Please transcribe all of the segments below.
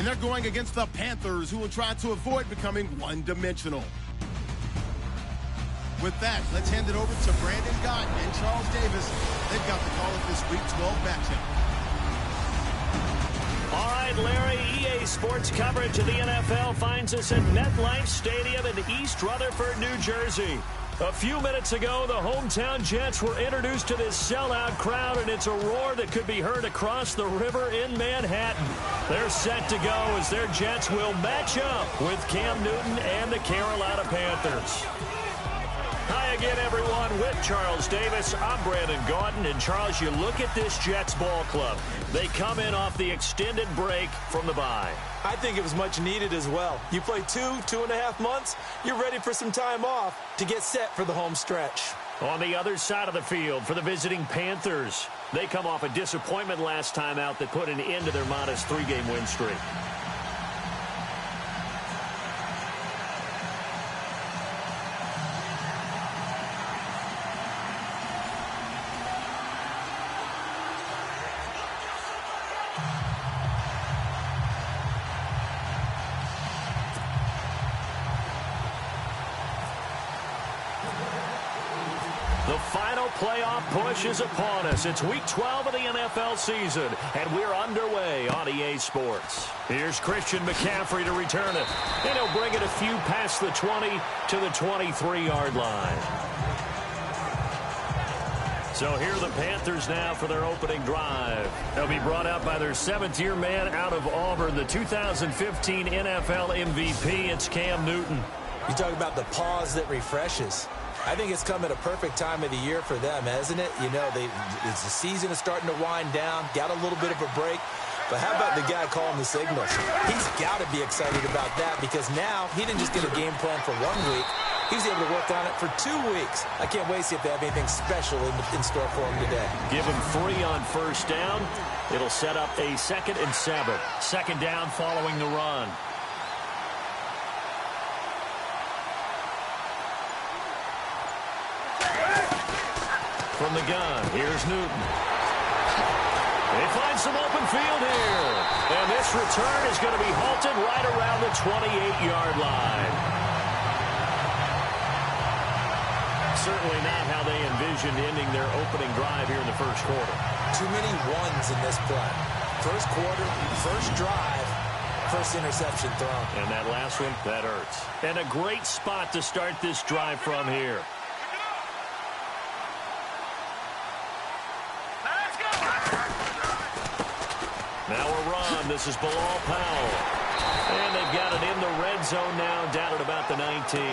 And they're going against the Panthers, who will try to avoid becoming one-dimensional. With that, let's hand it over to Brandon Gott and Charles Davis. They've got the call of this Week 12 matchup. All right, Larry, EA Sports coverage of the NFL finds us at MetLife Stadium in East Rutherford, New Jersey. A few minutes ago, the hometown Jets were introduced to this sellout crowd, and it's a roar that could be heard across the river in Manhattan. They're set to go as their Jets will match up with Cam Newton and the Carolina Panthers. Hi again, everyone. With Charles Davis, I'm Brandon Gaudin. And, Charles, you look at this Jets ball club. They come in off the extended break from the bye. I think it was much needed as well. You play 2.5 months, you're ready for some time off to get set for the home stretch. On the other side of the field for the visiting Panthers, they come off a disappointment last time out that put an end to their modest 3-game win streak. The final playoff push is upon us. It's Week 12 of the NFL season, and we're underway on EA Sports. Here's Christian McCaffrey to return it, and he'll bring it a few past the 20 to the 23-yard line. So here are the Panthers now for their opening drive. They'll be brought out by their 7th-year man out of Auburn, the 2015 NFL MVP. It's Cam Newton. You talk about the pause that refreshes. I think it's come at a perfect time of the year for them, hasn't it? You know, the season is starting to wind down, got a little bit of a break. But how about the guy calling the signals? He's got to be excited about that because now he didn't just get a game plan for 1 week. He was able to work on it for 2 weeks. I can't wait to see if they have anything special in store for him today. Give him 3 on first down. It'll set up a 2nd and 7. 2nd down following the run. From the gun, here's Newton. They find some open field here. And this return is going to be halted right around the 28-yard line. Certainly not how they envisioned ending their opening drive here in the first quarter. Too many ones in this play. First quarter, first drive, first interception thrown. And that last one, that hurts. And a great spot to start this drive from here. Now a run. This is Bilal Powell. And they've got it in the red zone now, down at about the 19.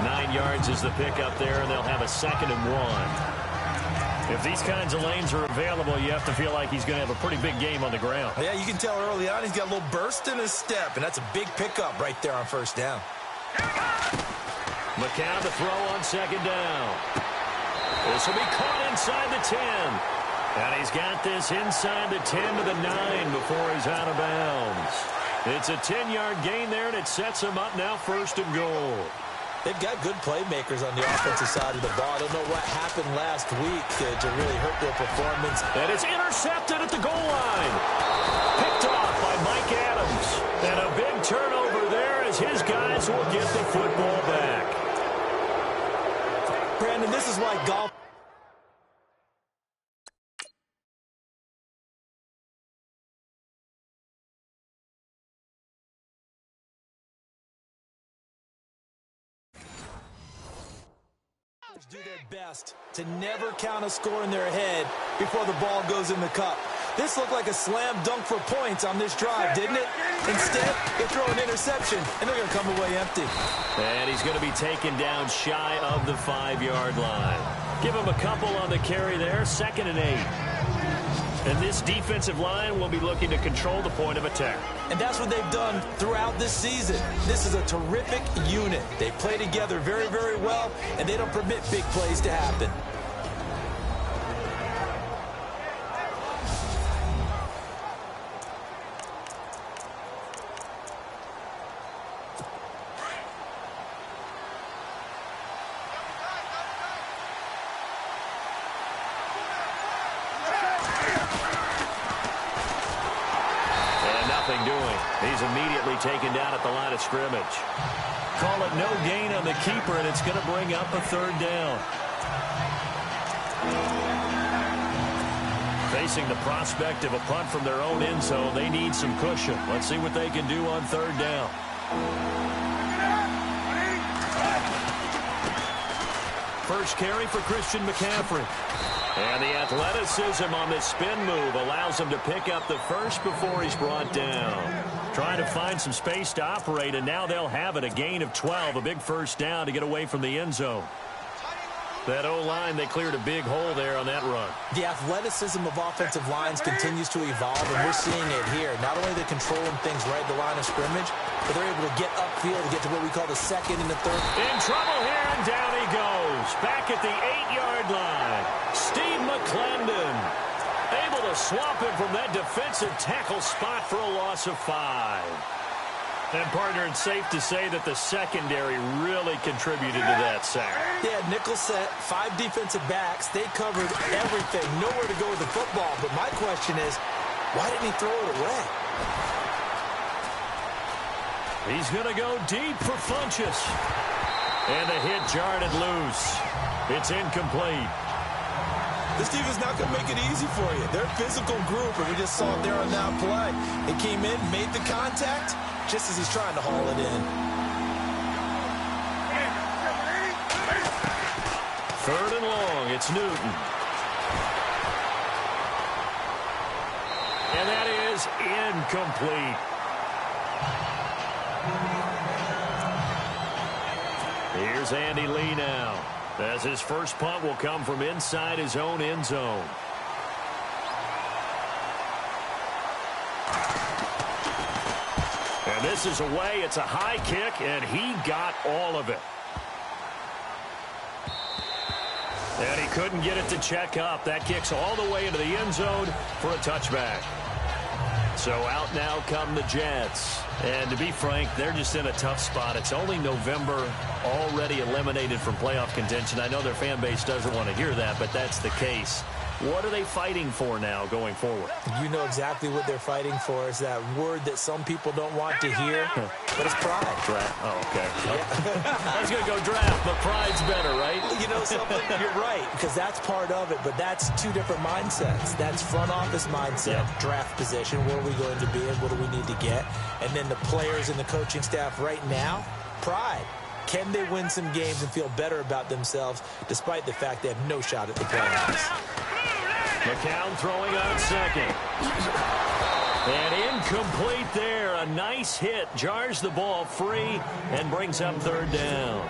9 yards is the pickup there, and they'll have a 2nd and 1. If these kinds of lanes are available, you have to feel like he's going to have a pretty big game on the ground. Yeah, you can tell early on he's got a little burst in his step, and that's a big pickup right there on first down. McCown to throw on 2nd down. This will be caught inside the 10. And he's got this inside the 10 to the 9 before he's out of bounds. It's a 10-yard gain there, and it sets him up now 1st and goal. They've got good playmakers on the offensive side of the ball. I don't know what happened last week to really hurt their performance. And it's intercepted at the goal line. Picked off by Mike Adams. And a big turnover there as his guys will get the football back. Brandon, this is why golf... do their best to never count a score in their head before the ball goes in the cup. This looked like a slam dunk for points on this drive, didn't it? Instead, they throw an interception, and they're going to come away empty. And he's going to be taken down shy of the 5-yard line. Give him a couple on the carry there, 2nd and 8. And this defensive line will be looking to control the point of attack. And that's what they've done throughout this season. This is a terrific unit. They play together very, very well, and they don't permit big plays to happen. Doing. point. He's immediately taken down at the line of scrimmage. Call it no gain on the keeper, and it's going to bring up a third down. Facing the prospect of a punt from their own end zone, they need some cushion. Let's see what they can do on third down. First carry for Christian McCaffrey. And the athleticism on this spin move allows him to pick up the first before he's brought down. Trying to find some space to operate, and now they'll have it. A gain of 12, a big first down to get away from the end zone. That O-line, they cleared a big hole there on that run. The athleticism of offensive lines continues to evolve, and we're seeing it here. Not only are they controlling things right at the line of scrimmage, but they're able to get upfield to get to what we call the second and the third. In trouble here, and down he goes. Back at the 8-yard line. Steve McClendon able to swamp him from that defensive tackle spot for a loss of 5. And, partner, it's safe to say that the secondary really contributed to that sack. Yeah, nickel set, 5 defensive backs. They covered everything. Nowhere to go with the football. But my question is, why didn't he throw it away? He's going to go deep for Funchess. And the hit jarred it loose. It's incomplete. This defense not going to make it easy for you. They're a physical group, and we just saw it there on that play. It came in, made the contact, just as he's trying to haul it in. Third and long, it's Newton. And that is incomplete. Here's Andy Lee now, as his first punt will come from inside his own end zone. And this is away. It's a high kick, and he got all of it. And he couldn't get it to check up. That kicks all the way into the end zone for a touchback. So out now come the Jets. And to be frank, they're just in a tough spot. It's only November, already eliminated from playoff contention. I know their fan base doesn't want to hear that, but that's the case. What are they fighting for now going forward? You know exactly what they're fighting for. Is that word that some people don't want to hear, but it's pride. Draft. Oh, okay. Yeah. I was going to go draft, but pride's better, right? You know something? You're right, because that's part of it, but that's two different mindsets. That's front office mindset, draft position, where are we going to be and what do we need to get? And then the players and the coaching staff right now, pride. Can they win some games and feel better about themselves despite the fact they have no shot at the playoffs? McCown throwing on second. And incomplete there. A nice hit. Jars the ball free and brings up third down.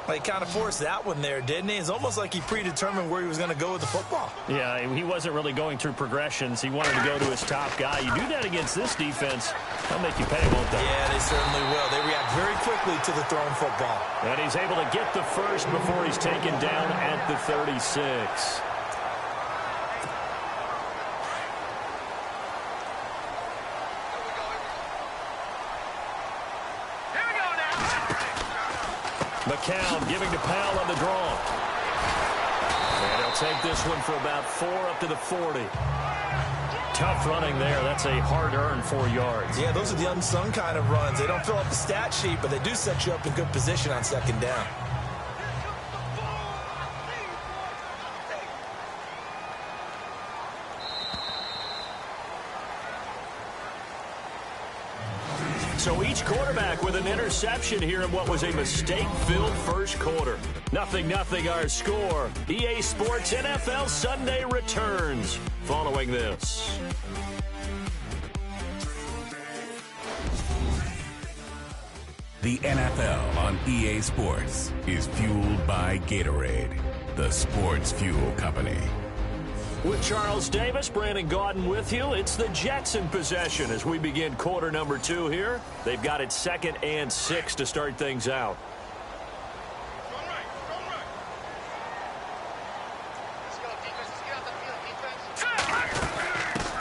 Well, he kind of forced that one there, didn't he? It's almost like he predetermined where he was going to go with the football. Yeah, he wasn't really going through progressions. He wanted to go to his top guy. You do that against this defense, they'll make you pay, won't they? Yeah, they certainly will. They react very quickly to the thrown football. And he's able to get the first before he's taken down at the 36. McCown giving to Powell on the draw. And he'll take this one for about 4 up to the 40. Tough running there. That's a hard-earned 4 yards. Yeah, those are the unsung kind of runs. They don't fill up the stat sheet, but they do set you up in good position on second down. So each quarterback with an interception here in what was a mistake-filled first quarter. 0-0 our score. EA Sports NFL Sunday returns following this. The NFL on EA Sports is fueled by Gatorade, the sports fuel company. With Charles Davis, Brandon Gaudin with you. It's the Jets in possession as we begin quarter number 2 here. They've got it 2nd and 6 to start things out.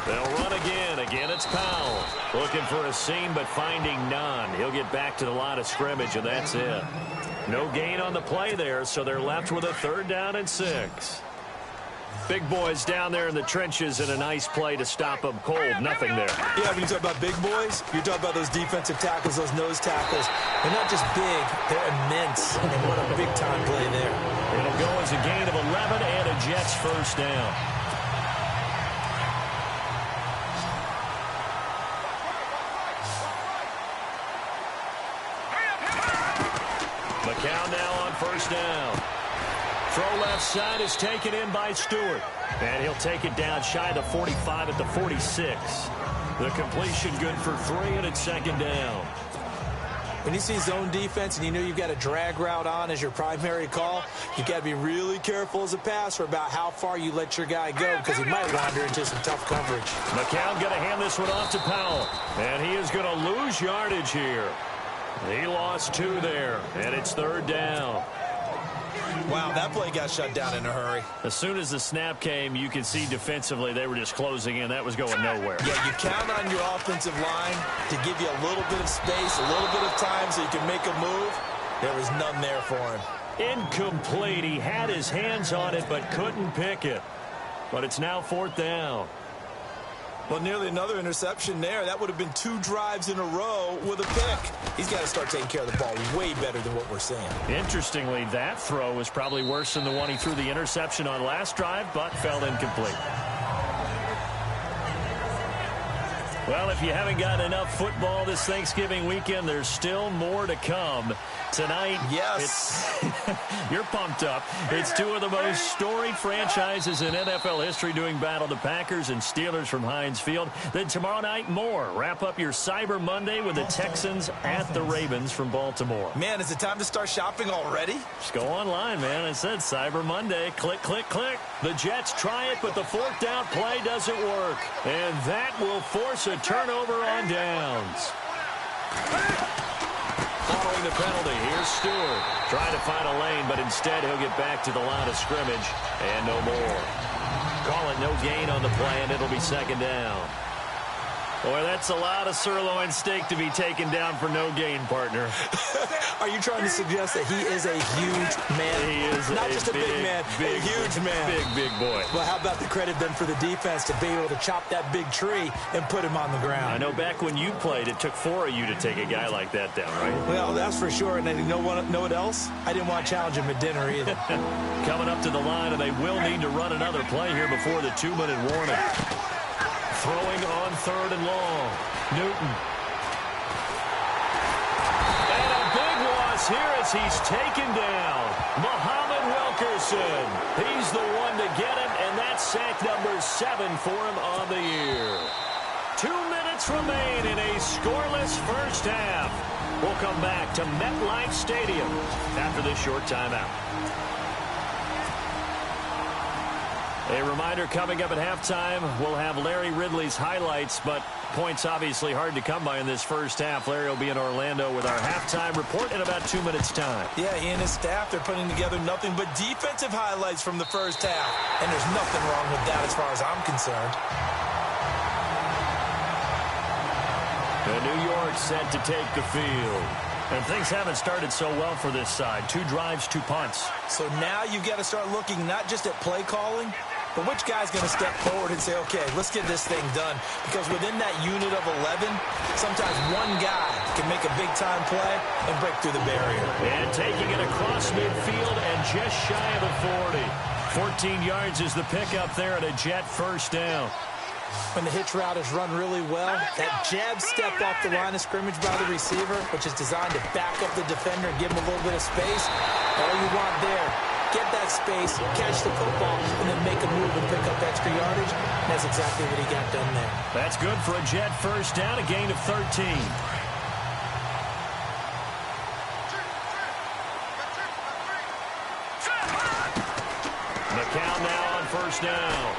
They'll run again. Again, it's Powell. Looking for a seam, but finding none. He'll get back to the line of scrimmage, and that's it. No gain on the play there, so they're left with a 3rd down and 6. Big boys down there in the trenches and a nice play to stop them cold. Nothing there. Yeah, when you talk about big boys, you're talking about those defensive tackles, those nose tackles. They're not just big, they're immense. And what a big-time play there. It'll go as a gain of 11 and a Jets first down. McCown now on first down. Throw left side is taken in by Stewart. And he'll take it down shy of the 45 at the 46. The completion good for 3, and it's second down. When you see zone defense and you know you've got a drag route on as your primary call, you've got to be really careful as a passer about how far you let your guy go because he might wander into some tough coverage. McCown going to hand this one off to Powell. And he is going to lose yardage here. He lost 2 there, and it's third down. Wow, that play got shut down in a hurry. As soon as the snap came, you could see defensively they were just closing in. That was going nowhere. Yeah, you count on your offensive line to give you a little bit of space, a little bit of time so you can make a move. There was none there for him. Incomplete. He had his hands on it but couldn't pick it. But it's now fourth down. Well, nearly another interception there. That would have been 2 drives in a row with a pick. He's got to start taking care of the ball way better than what we're seeing. Interestingly, that throw was probably worse than the one he threw the interception on last drive, but fell incomplete. Well, if you haven't gotten enough football this Thanksgiving weekend, there's still more to come. Tonight, yes, you're pumped up. It's 2 of the most storied franchises in NFL history doing battle, the Packers and Steelers from Heinz Field. Then tomorrow night, more. Wrap up your Cyber Monday with the Texans at the Ravens from Baltimore. Man, is it time to start shopping already? Just go online, man. I said Cyber Monday. Click, click, click. The Jets try it, but the 4th down play doesn't work. And that will force a turnover on downs. Following the penalty, here's Stewart. Trying to find a lane, but instead he'll get back to the line of scrimmage. And no more. Call it no gain on the play, and it'll be second down. Boy, that's a lot of sirloin steak to be taken down for no gain, partner. Are you trying to suggest that he is a huge man? He is not just a big man, a huge man. Big boy. Well, how about the credit then for the defense to be able to chop that big tree and put him on the ground? I know back when you played, it took 4 of you to take a guy like that down, right? Well, that's for sure. And you know what else? I didn't want to challenge him at dinner either. Coming up to the line, and they will need to run another play here before the 2-minute warning. Throwing on 3rd and long. Newton. And a big loss here as he's taken down. Muhammad Wilkerson. He's the one to get him, and that's sack number 7 for him on the year. 2 minutes remain in a scoreless first half. We'll come back to MetLife Stadium after this short timeout. A reminder, coming up at halftime, we'll have Larry Ridley's highlights, but points obviously hard to come by in this first half. Larry will be in Orlando with our halftime report in about 2 minutes' time. Yeah, he and his staff, they're putting together nothing but defensive highlights from the first half. And there's nothing wrong with that as far as I'm concerned. And New York set to take the field. And things haven't started so well for this side. 2 drives, 2 punts. So now you've got to start looking not just at play calling, but which guy's going to step forward and say, okay, let's get this thing done. Because within that unit of 11, sometimes one guy can make a big-time play and break through the barrier. And taking it across midfield and just shy of the 40. 14 yards is the pickup there at a Jet first down. When the hitch route is run really well, that jab step off the line of scrimmage by the receiver, which is designed to back up the defender and give him a little bit of space, all you want there, get that space, catch the football, and then make a move and pick up extra yardage. And that's exactly what he got done there. That's good for a Jet first down, a gain of 13. McCown now on first down.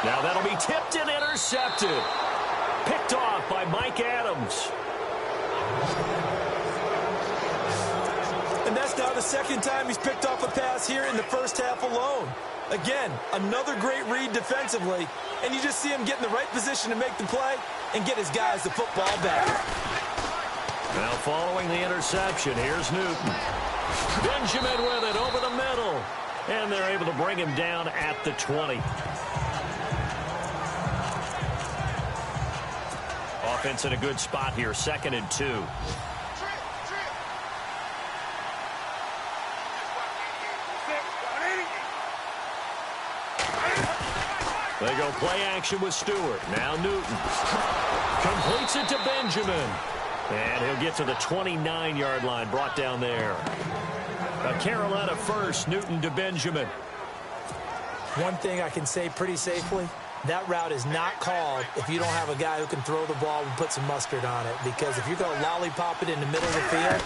Now that'll be tipped and intercepted. Picked off by Mike Adams. And that's now the second time he's picked off a pass here in the first half alone. Again, another great read defensively, and you just see him get in the right position to make the play and get his guys the football back. Now following the interception, here's Newton. Benjamin with it over the middle. And they're able to bring him down at the 20. Offense in a good spot here, 2nd and 2. They go play action with Stewart. Now Newton. Completes it to Benjamin. And he'll get to the 29-yard line, brought down there. A Carolina first, Newton to Benjamin. One thing I can say pretty safely, that route is not called if you don't have a guy who can throw the ball and put some mustard on it. Because if you're going to lollipop it in the middle of the field,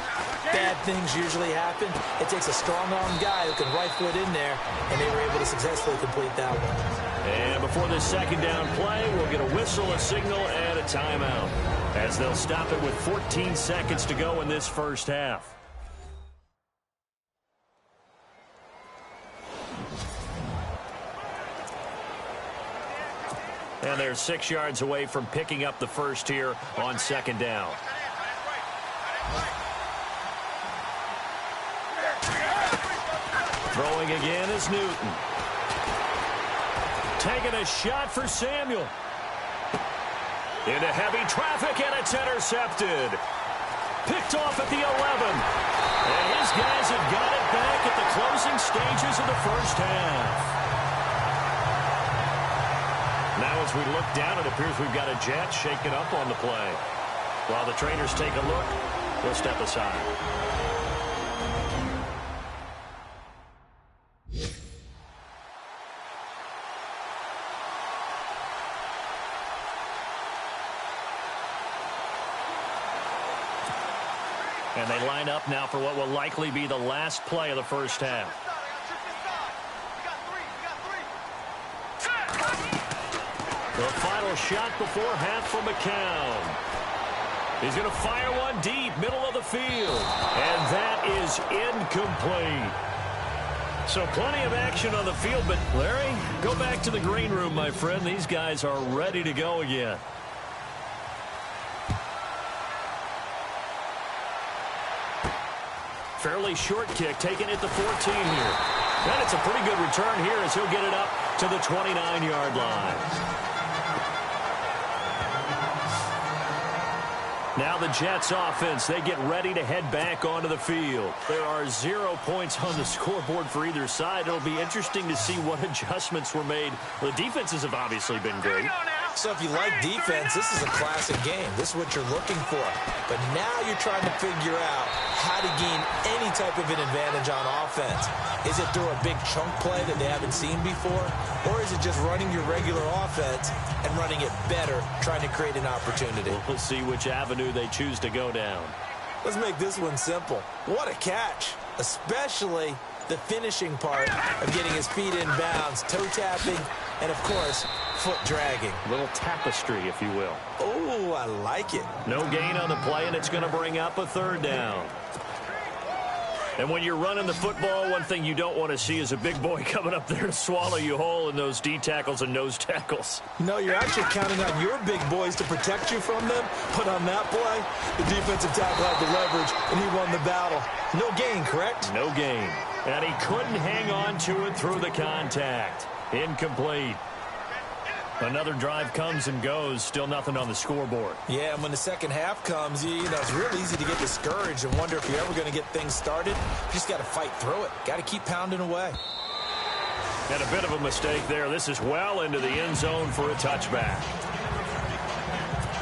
bad things usually happen. It takes a strong-armed guy who can rifle it in there, and they were able to successfully complete that one. And before this second down play, we'll get a whistle, a signal, and a timeout, as they'll stop it with 14 seconds to go in this first half. And they're 6 yards away from picking up the first here on second down. Throwing again is Newton. Taking a shot for Samuel. Into heavy traffic, and it's intercepted. Picked off at the 11. And his guys have got it back at the closing stages of the first half. Now as we look down, it appears we've got a jet shaken up on the play. While the trainers take a look, we'll step aside. And they line up now for what will likely be the last play of the first half. The final shot before half from McCown. He's going to fire one deep, middle of the field. And that is incomplete. So plenty of action on the field, but Larry, go back to the green room, my friend. These guys are ready to go again. Fairly short kick, taken at the 14 here. And it's a pretty good return here as he'll get it up to the 29-yard line. Now the Jets offense, they get ready to head back onto the field. There are 0 points on the scoreboard for either side. It'll be interesting to see what adjustments were made. The defenses have obviously been great. So if you like defense, this is a classic game. This is what you're looking for. But now you're trying to figure out how to gain any type of an advantage on offense. Is it through a big chunk play that they haven't seen before? Or is it just running your regular offense and running it better, trying to create an opportunity? We'll see which avenue they choose to go down. Let's make this one simple. What a catch, especially the finishing part of getting his feet in bounds, toe tapping, and of course, foot dragging. A little tapestry, if you will. Oh, I like it. No gain on the play, and it's going to bring up a third down. And when you're running the football, one thing you don't want to see is a big boy coming up there to swallow you whole in those D tackles and nose tackles. No, you're actually counting on your big boys to protect you from them. But on that play, the defensive tackle had the leverage, and he won the battle. No gain, correct? No gain. And he couldn't hang on to it through the contact. Incomplete. Another drive comes and goes. Still nothing on the scoreboard. Yeah, and when the second half comes, you know, it's real easy to get discouraged and wonder if you're ever going to get things started. You just got to fight through it. Got to keep pounding away. And a bit of a mistake there. This is well into the end zone for a touchback.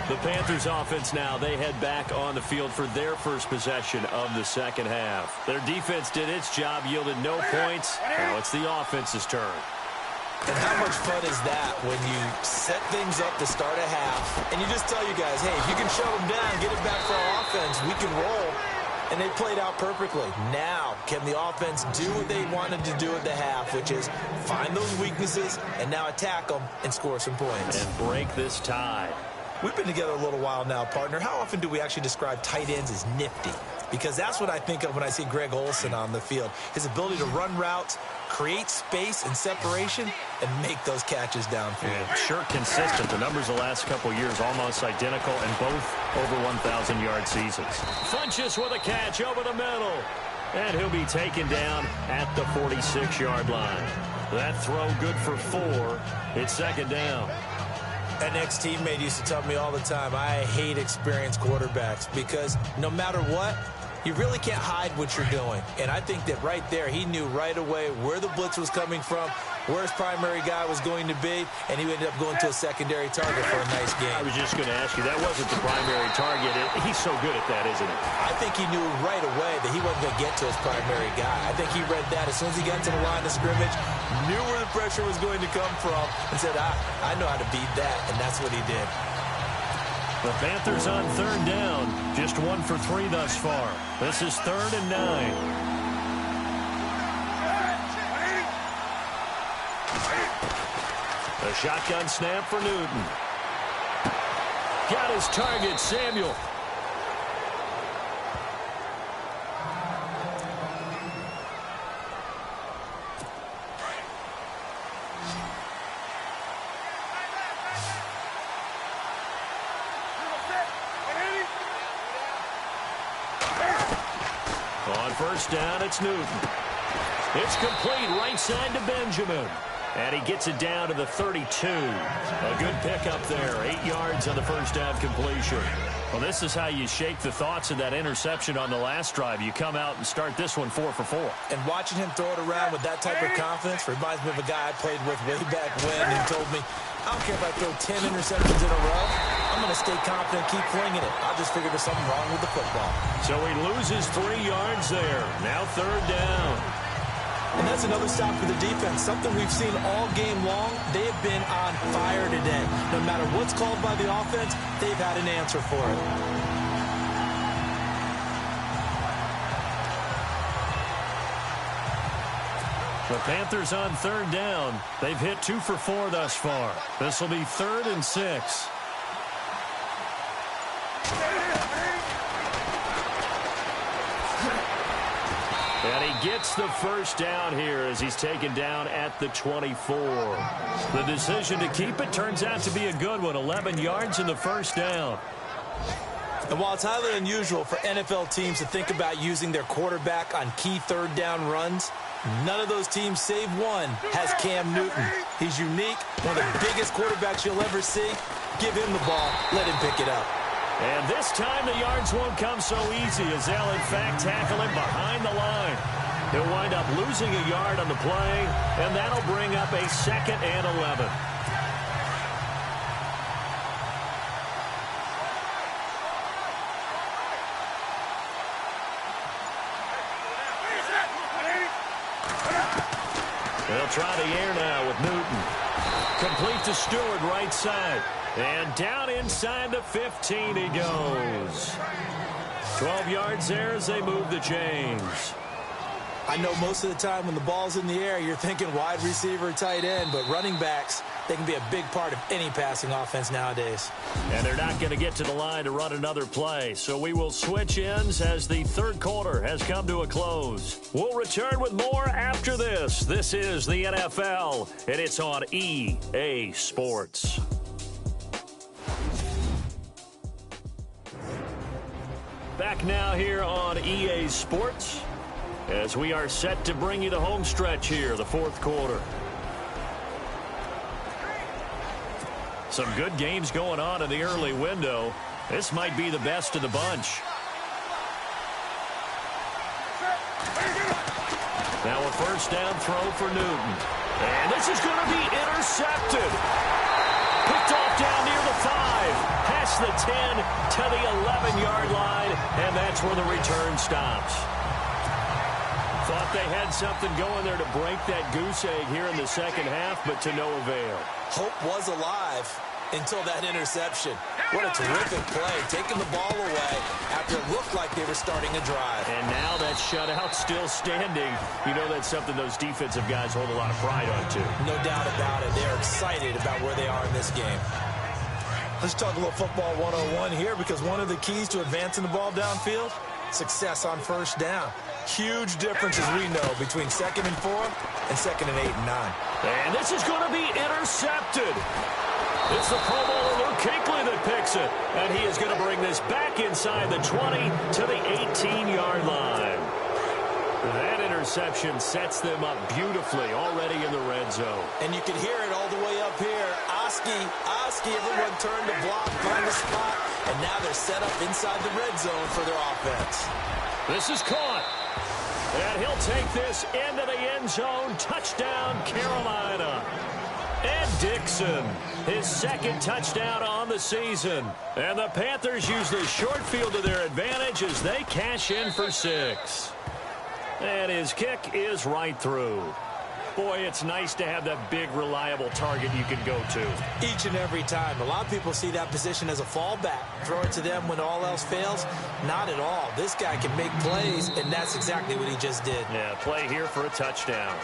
The Panthers offense now, they head back on the field for their first possession of the second half. Their defense did its job, yielded no points. Now it's the offense's turn. And how much fun is that when you set things up to start a half and you just tell you guys, hey, if you can shut them down, get it back for our offense, we can roll. And they played out perfectly. Now, can the offense do what they wanted to do at the half, which is find those weaknesses and now attack them and score some points? And break this tie. We've been together a little while now, partner. How often do we actually describe tight ends as nifty? Because that's what I think of when I see Greg Olsen on the field. His ability to run routes, create space and separation, and make those catches downfield. Yeah, sure consistent. The numbers the last couple of years almost identical, and both over 1,000-yard seasons. Funches with a catch over the middle. And he'll be taken down at the 46-yard line. That throw good for 4. It's second down. An ex-teammate used to tell me all the time, I hate experienced quarterbacks because no matter what, you really can't hide what you're doing. And I think that right there, he knew right away where the blitz was coming from, where his primary guy was going to be, and he ended up going to a secondary target for a nice game. I was just going to ask you, that wasn't the primary target. He's so good at that, isn't he? I think he knew right away that he wasn't going to get to his primary guy. I think he read that as soon as he got to the line of scrimmage, knew where the pressure was going to come from, and said, I know how to beat that, and that's what he did. The Panthers on third down, just 1 for 3 thus far. This is 3rd and 9. A shotgun snap for Newton. Got his target, Samuel. On first down, it's Newton. It's complete right side to Benjamin. And he gets it down to the 32. A good pickup there. 8 yards on the first down completion. Well, this is how you shake the thoughts of that interception on the last drive. You come out and start this one 4 for 4. And watching him throw it around with that type of confidence reminds me of a guy I played with way back when and told me, I don't care if I throw 10 interceptions in a row. I'm going to stay confident, keep flinging it. I'll just figure there's something wrong with the football. So he loses 3 yards there. Now third down. And that's another stop for the defense. Something we've seen all game long. They have been on fire today. No matter what's called by the offense, they've had an answer for it. The Panthers on third down. They've hit 2 for 4 thus far. This will be 3rd and 6. And he gets the first down here as he's taken down at the 24. The decision to keep it turns out to be a good one. 11 yards in the first down. And while it's highly unusual for NFL teams to think about using their quarterback on key third down runs, none of those teams, save one, has Cam Newton. He's unique, one of the biggest quarterbacks you'll ever see. Give him the ball. Let him pick it up. And this time the yards won't come so easy as they'll, in fact, tackle him behind the line. He'll wind up losing a yard on the play, and that'll bring up a 2nd and 11. They'll try the air now with Newton. Complete to Stewart, right side. And down inside the 15 he goes. 12 yards there as they move the chains. I know most of the time when the ball's in the air, you're thinking wide receiver, tight end, but running backs, they can be a big part of any passing offense nowadays. And they're not going to get to the line to run another play, so we will switch ends as the third quarter has come to a close. We'll return with more after this. This is the NFL, and it's on EA Sports. Back now here on EA Sports as we are set to bring you the home stretch here, the fourth quarter. Some good games going on in the early window. This might be the best of the bunch. Now a first down throw for Newton. And this is going to be intercepted. Picked off down near the 5. Past the 10 to the 11-yard line. And that's where the return stops. Thought they had something going there to break that goose egg here in the second half, but to no avail. Hope was alive until that interception. What a terrific play, taking the ball away after it looked like they were starting a drive. And now that shutout still standing. You know that's something those defensive guys hold a lot of pride on, too. No doubt about it. They're excited about where they are in this game. Let's talk a little football 101 here, because one of the keys to advancing the ball downfield, success on first down. Huge difference, as we know, between 2nd and 4 and 2nd and 8 and 9. And this is going to be intercepted. It's the Pro Bowler Luke Kuechly that picks it. And he is going to bring this back inside the 20 to the 18-yard line. That interception sets them up beautifully already in the red zone. And you can hear it all the way up here. Oski, everyone turned to block, find the spot, and now they're set up inside the red zone for their offense. This is caught. And he'll take this into the end zone. Touchdown, Carolina. Ed Dixon, his second touchdown on the season. And the Panthers use the short field to their advantage as they cash in for 6. And his kick is right through. Boy, it's nice to have that big, reliable target you can go to. Each and every time. A lot of people see that position as a fallback. Throw it to them when all else fails. Not at all. This guy can make plays, and that's exactly what he just did. Yeah, play here for a touchdown.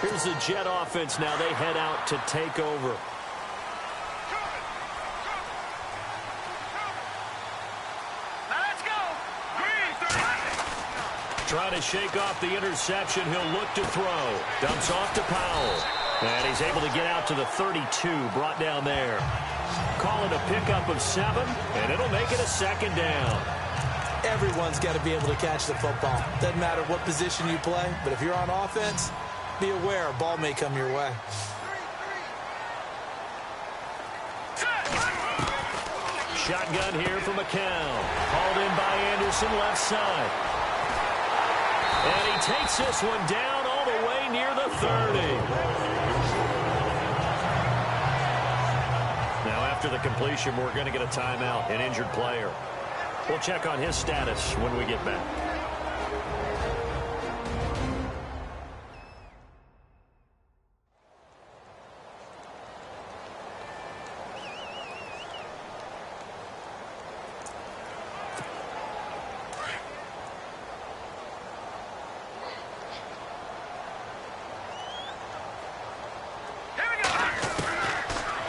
Here's the Jet offense now. They head out to take over. Trying to shake off the interception. He'll look to throw. Dumps off to Powell. And he's able to get out to the 32, brought down there. Calling a pickup of 7, and it'll make it a second down. Everyone's got to be able to catch the football. Doesn't matter what position you play, but if you're on offense, be aware a ball may come your way. Shotgun here for McCown. Hauled in by Anderson, left side. And he takes this one down all the way near the 30. Now, after the completion, we're going to get a timeout, an injured player. We'll check on his status when we get back.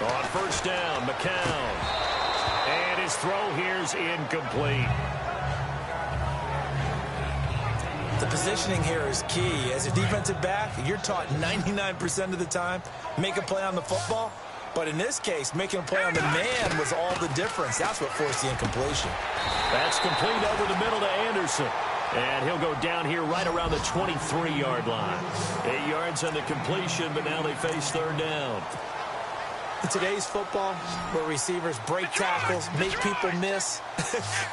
On first down, McCown. And his throw here's incomplete. The positioning here is key. As a defensive back, you're taught 99% of the time, make a play on the football. But in this case, making a play on the man was all the difference. That's what forced the incompletion. That's complete over the middle to Anderson. And he'll go down here right around the 23-yard line. 8 yards on the completion, but now they face third down. In today's football, where receivers break tackles, make people miss,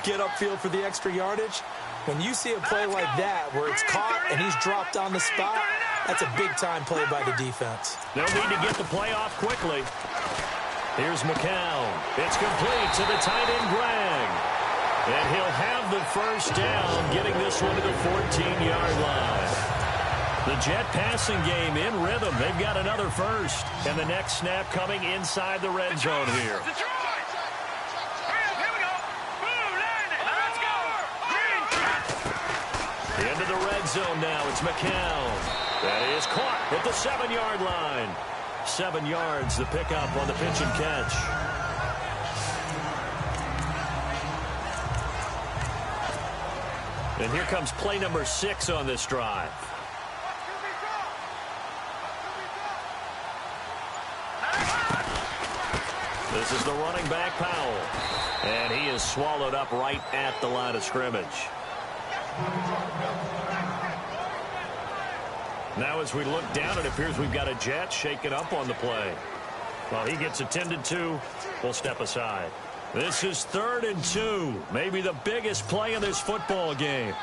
get upfield for the extra yardage, when you see a play like that where it's caught and he's dropped on the spot, that's a big-time play by the defense. They'll need to get the play off quickly. Here's McCown. It's complete to the tight end, Greg. And he'll have the first down, getting this one to the 14-yard line. The Jet passing game in rhythm. They've got another first. And the next snap coming inside the red zone here. Into the red zone now. It's McCown. That is caught at the 7-yard line. 7 yards, the pickup on the pitch and catch. And here comes play number 6 on this drive. This is the running back, Powell. And he is swallowed up right at the line of scrimmage. Now as we look down, it appears we've got a Jet shaken up on the play. While he gets attended to, we'll step aside. This is 3rd and 2. Maybe the biggest play in this football game.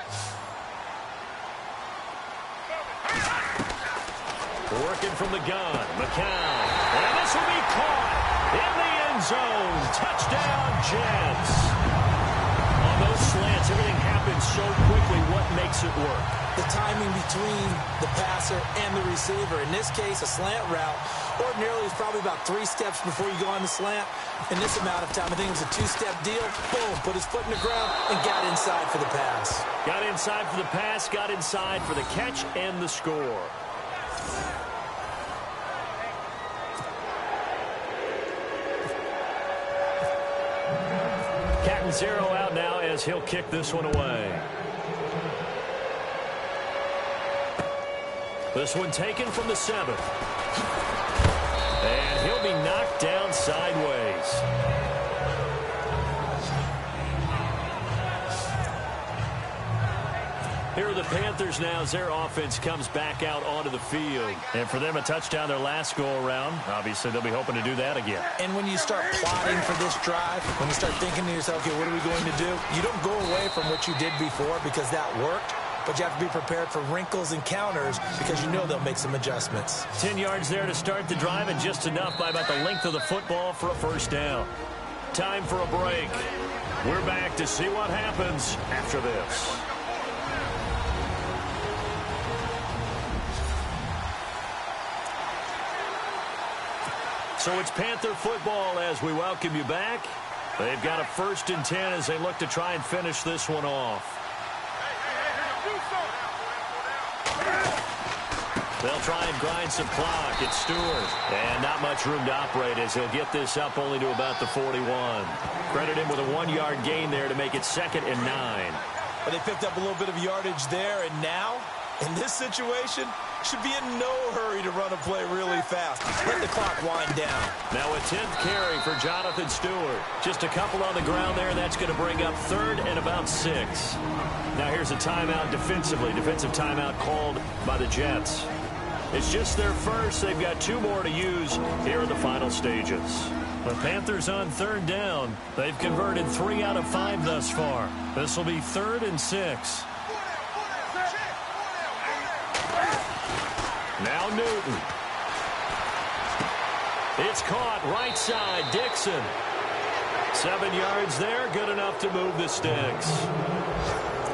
Working from the gun, McCown. And this will be caught in the end zone. Touchdown, Jets. On those slants, everything happens so quickly. What makes it work? The timing between the passer and the receiver. In this case, a slant route. Ordinarily, it's probably about 3 steps before you go on the slant. In this amount of time, I think it was a 2-step deal. Boom, put his foot in the ground and got inside for the pass. Got inside for the pass, got inside for the catch and the score. Captain Zero out now as he'll kick this one away. This one taken from the 7th. And he'll be knocked down sideways. Here are the Panthers now as their offense comes back out onto the field. And for them, a touchdown their last go-around. Obviously, they'll be hoping to do that again. And when you start plotting for this drive, when you start thinking to yourself, okay, what are we going to do? You don't go away from what you did before because that worked, but you have to be prepared for wrinkles and counters because you know they'll make some adjustments. 10 yards there to start the drive, and just enough by about the length of the football for a first down. Time for a break. We're back to see what happens after this. So it's Panther football as we welcome you back. They've got a 1st and 10 as they look to try and finish this one off. They'll try and grind some clock. It's Stewart. And not much room to operate as he'll get this up only to about the 41. Credit him with a 1-yard gain there to make it 2nd and 9. But they picked up a little bit of yardage there, and now, in this situation, should be in no hurry to run a play really fast. Let the clock wind down. Now a 10th carry for Jonathan Stewart. Just a couple on the ground there. That's going to bring up 3rd and about 6. Now here's a timeout defensively. Defensive timeout called by the Jets. It's just their first. They've got 2 more to use here in the final stages. The Panthers on 3rd down. They've converted 3 out of 5 thus far. This will be 3rd and 6. Now Newton. It's caught right side. Dixon. 7 yards there. Good enough to move the sticks.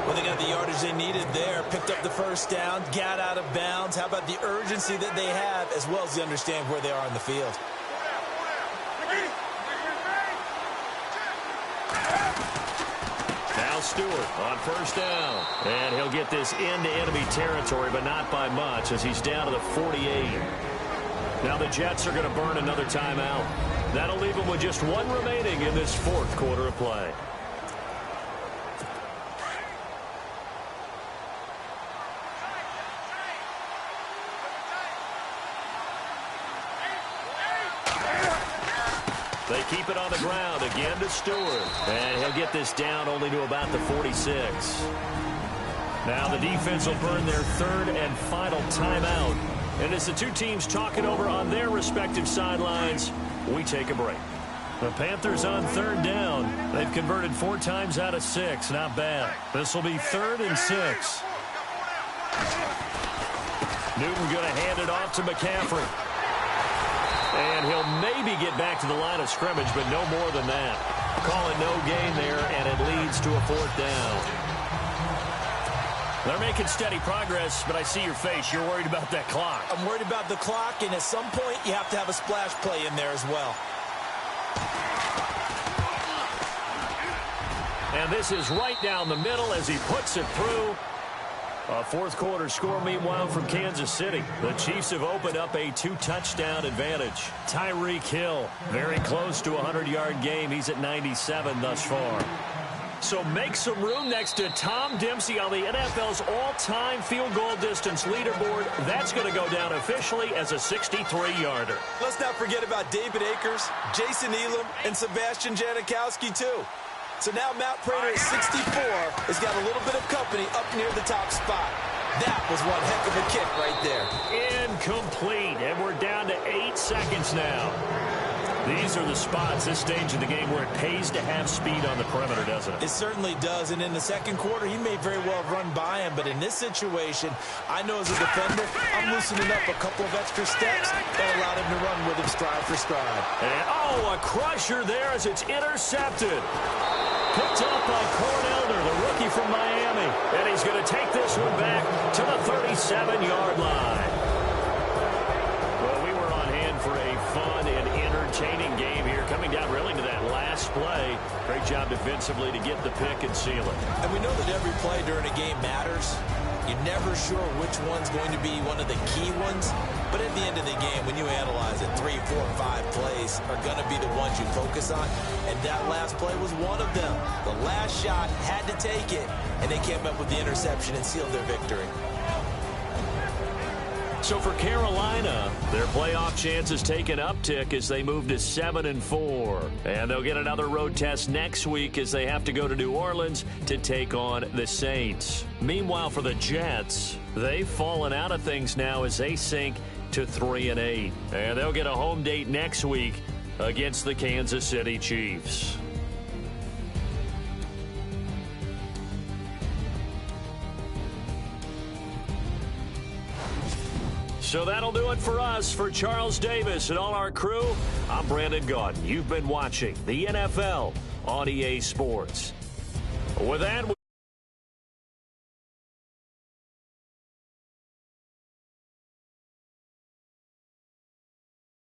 Well, they got the yardage they needed there. Picked up the first down. Got out of bounds. How about the urgency that they have as well as they understand where they are in the field? Now Stewart on 1st down. And he'll get this into enemy territory, but not by much as he's down to the 48. Now the Jets are going to burn another timeout. That'll leave them with just 1 remaining in this 4th quarter of play. They keep it on the ground again to Stewart. And he'll get this down only to about the 46. Now the defense will burn their 3rd and final timeout. And as the 2 teams talking over on their respective sidelines, we take a break. The Panthers on 3rd down. They've converted 4 times out of 6. Not bad. This will be 3rd and 6. Newton going to hand it off to McCaffrey. And he'll maybe get back to the line of scrimmage, but no more than that. Call it no gain there, and it leads to a 4th down. They're making steady progress, but I see your face. You're worried about that clock. I'm worried about the clock, and at some point, you have to have a splash play in there as well. And this is right down the middle as he puts it through. A 4th quarter score, meanwhile, from Kansas City. The Chiefs have opened up a 2-touchdown advantage. Tyreek Hill, very close to a 100-yard game. He's at 97 thus far. So make some room next to Tom Dempsey on the NFL's all-time field goal distance leaderboard. That's going to go down officially as a 63-yarder. Let's not forget about David Akers, Jason Elam, and Sebastian Janikowski, too. So now Matt Prater at 64 has got a little bit of company up near the top spot. That was one heck of a kick right there. Incomplete, and we're down to 8 seconds now. These are the spots, this stage of the game, where it pays to have speed on the perimeter, doesn't it? It certainly does, and in the 2nd quarter, he may very well run by him, but in this situation, I know as a defender, I'm loosening up a couple of extra steps that allowed him to run with him stride for stride. And, oh, a crusher there as it's intercepted. Picked up by Cornelder, the rookie from Miami. And he's going to take this one back to the 37-yard line. Well, we were on hand for a fun and entertaining game here, coming down really to that last play. Great job defensively to get the pick and seal it. And we know that every play during a game matters. You're never sure which one's going to be one of the key ones. But at the end of the game, when you analyze it, 3, 4, 5 plays are going to be the ones you focus on. And that last play was one of them. The last shot had to take it, and they came up with the interception and sealed their victory. So for Carolina, their playoff chances take an uptick as they move to 7-4. And they'll get another road test next week as they have to go to New Orleans to take on the Saints. Meanwhile, for the Jets, they've fallen out of things now as they sink to 3-8. And they'll get a home date next week against the Kansas City Chiefs. So that'll do it for us. For Charles Davis and all our crew, I'm Brandon Gaudin. You've been watching the NFL on EA Sports. With that,